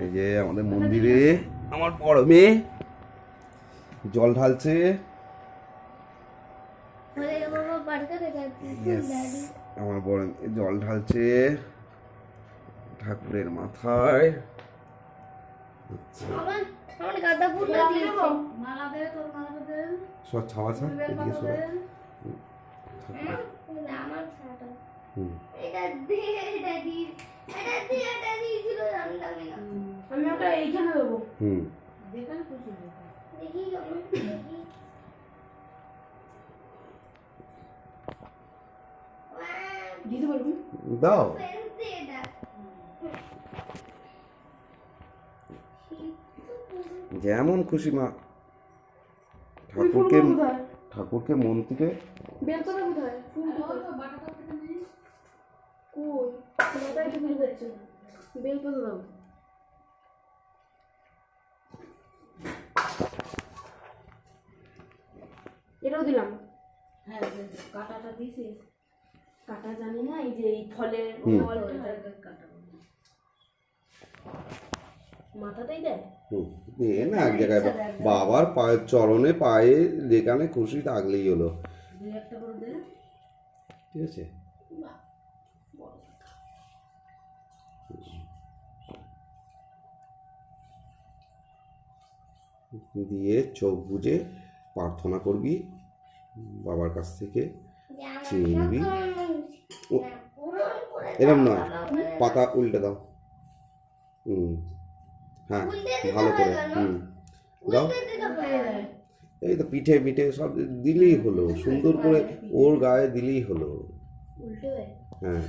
এই যে আমাদের মন্দিরে আমার বড় মেয়ে জল ঢালছে। আমার বড় মেয়ে জল ঢালছে ঠাকুরের মাথায়। সব ছাওয়া ছাড় এদিকে সরা। আমি ওটা এইখানে দেবো। দিতে পারবি? দাও। যেমন খুশি মা ঠাকুরকে মন থেকে। বেলপাতা কোথায়? ফুল কই? মাথায় তো ফুল যাচ্ছে না। বেলপাতা দাও। এটাও দিলাম। হ্যাঁ, কাটাটা দিছিস? কাটা জানি না, এই যে এই ফলের কাটা মাথাতেই দেয়। এ না এক জায়গায় বাবার পায়ে চরণে পায়ে যেখানে খুশি থাকলেই হলো। ঠিক আছে, দিয়ে চোখ বুজে প্রার্থনা করবি বাবার কাছ থেকে, চেয়ে নিবি। এরম নয়, পাতা উল্টে দাও। হ্যাঁ, ভালো করে দাও। এই তো পিঠে পিঠে সব দিলেই হলো, সুন্দর করে ওর গায়ে দিলেই হলো। হ্যাঁ,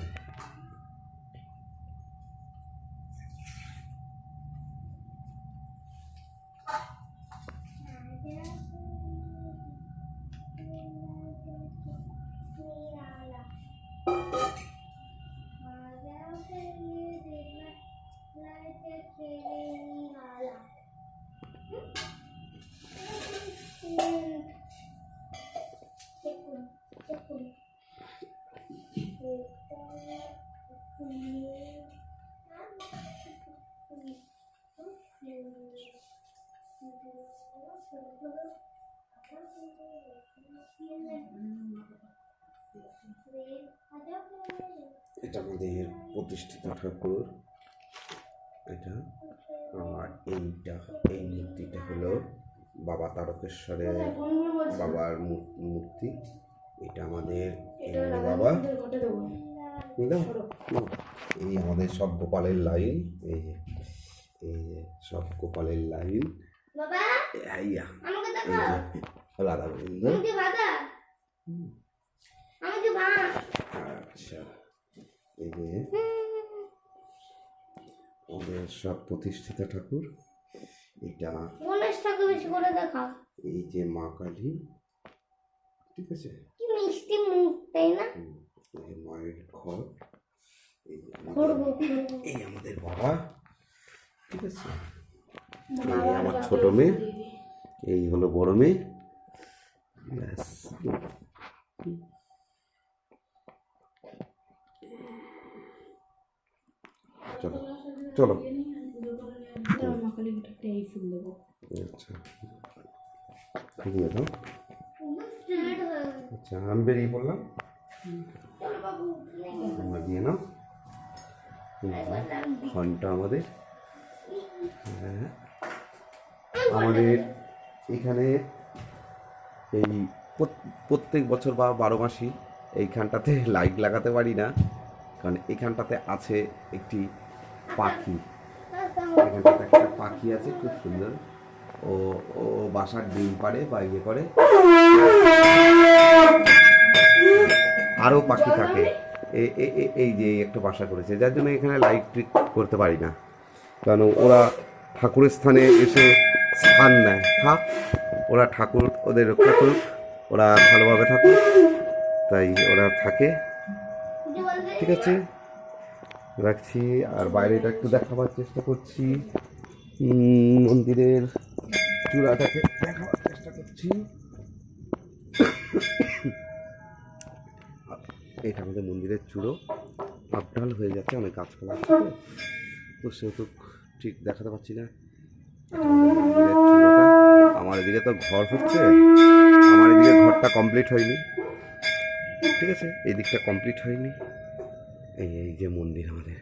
এটা আমাদের প্রতিষ্ঠিত ঠাকুর এটা। আর এইটা, এই মূর্তিটা হলো বাবা তারকেশ্বরের বাবার মূর্তি। এটা আমাদের বাবা। এই আমাদের সব গোপালের লাইন, এই যে সব গোপালের লাইন। রাধা গোবিন্দ। আচ্ছা, এই যে আমাদের সব প্রতিষ্ঠিত ঠাকুর। এটা এই যে মা কালী, ঠিক আছে, মিষ্টি মুখ, তাই না? এই মায়ের ঘর, এই আমাদের বাবা, ঠিক আছে। এই আমার ছোট মেয়ে, এই হলো বড় মেয়ে। ব্যাস, চলো চলো। আচ্ছা, আচ্ছা, আমি বেরিয়ে পড়লাম। আমরা দিয়ে নাও ঘন্টা আমাদের। হ্যাঁ, আমাদের এখানে এই প্রত্যেক বছর বা 12 মাসই এইখানটাতে লাইট লাগাতে পারি না, কারণ এখানটাতে আছে একটি পাখি। এখানটাতে একটা পাখি আছে খুব সুন্দর, ও ও বাসার ডিম পাড়ে বা ইয়ে করে। আরও পাখি থাকে, এই যে একটা বাসা করেছে, যার জন্য এখানে লাইট ট্রিক করতে পারি না, কারণ ওরা ঠাকুরের স্থানে এসে স্থান নেয়। থাক, ওরা ঠাকুর ওদের রক্ষা করুক, ওরা ভালোভাবে থাকুক, তাই ওরা থাকে। ঠিক আছে, রাখছি। আর বাইরেটা একটু দেখাবার চেষ্টা করছি, মন্দিরের চূড়াটাকে দেখাবার চেষ্টা করছি। এটা আমাদের মন্দিরের চূড়ো, আপডাল হয়ে যাচ্ছে, অনেক গাছপালা আছে তো সেহেতু ঠিক দেখাতে পারছি না। মন্দিরের চূড়াটা। আমার এদিকে তো ঘর হচ্ছে, আমার এদিকে ঘরটা কমপ্লিট হয়নি, ঠিক আছে, এই দিকটা কমপ্লিট হয়নি। এই যে মন্দির আমাদের,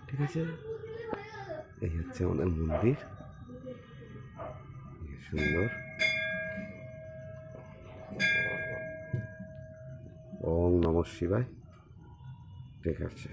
ঠিক আছে, এই হচ্ছে আমাদের মন্দির, সুন্দর। ওম নমঃ শিবায়, ঠিক আছে।